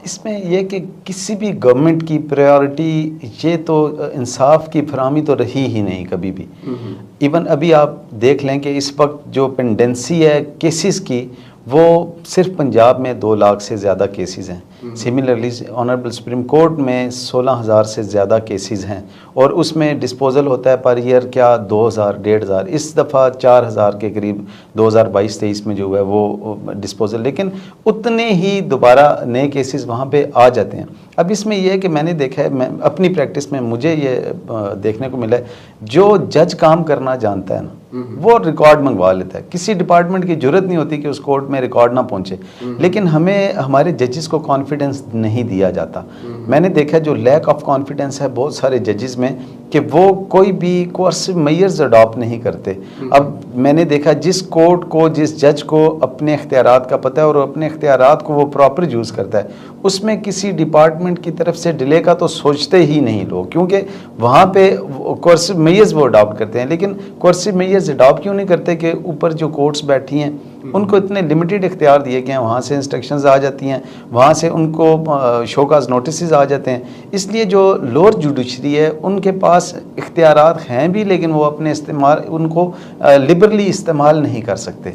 اس میں یہ کہ کسی بھی گورنمنٹ کی پریورٹی یہ تو انصاف کی فراہمی تو رہی ہی نہیں کبھی بھی. ایون ابھی آپ دیکھ لیں کہ اس وقت جو پینڈنسی ہے کیسز کی وہ صرف پنجاب میں 2 لاکھ سے زیادہ کیسز ہیں. سملرلی آنریبل سپریم کورٹ میں 16,000 سے زیادہ کیسز ہیں اور اس میں ڈسپوزل ہوتا ہے پر ایئر کیا 2,000 1,500. اس دفعہ 4,000 کے قریب 2022-23 میں جو ہوا ہے وہ ڈسپوزل, لیکن اتنے ہی دوبارہ نئے کیسز وہاں پہ آ جاتے ہیں. اب اس میں یہ ہے کہ میں نے دیکھا ہے, میں اپنی پریکٹس میں مجھے یہ دیکھنے کو ملا ہے, جو جج کام کرنا جانتا ہے نا وہ ریکارڈ منگوا لیتا ہے. کسی ڈپارٹمنٹ کی ضرورت نہیں ہوتی کہ اس کورٹ میں ریکارڈ نہ پہنچے, لیکن ہمیں ہمارے ججز کو کانفیڈنس نہیں دیا جاتا. میں نے دیکھا جو لیک آف کانفیڈنس ہے بہت سارے ججز میں کہ وہ کوئی بھی کوئرسو میئرز اڈاپٹ نہیں کرتے. اب میں نے دیکھا جس کورٹ کو جس جج کو اپنے اختیارات کا پتہ ہے اور اپنے اختیارات کو وہ پراپر یوز کرتا ہے, اس میں کسی ڈپارٹمنٹ کی طرف سے ڈیلے کا تو سوچتے ہی نہیں لوگ, کیونکہ وہاں پہ کوئرسو میئرز وہ اڈاپٹ کرتے ہیں. لیکن کوئرسو میئرز اڈاپٹ کیوں نہیں کرتے کہ اوپر جو کورٹس بیٹھی ہیں ان کو اتنے لمیٹڈ اختیار دیے گئے ہیں, وہاں سے انسٹرکشنز آ جاتی ہیں, وہاں سے ان کو شو کاز نوٹسز آ جاتے ہیں. اس لیے جو لوور جوڈیشری ہے ان کے پاس اختیارات ہیں بھی, لیکن وہ اپنے استعمال ان کو لبرلی استعمال نہیں کر سکتے.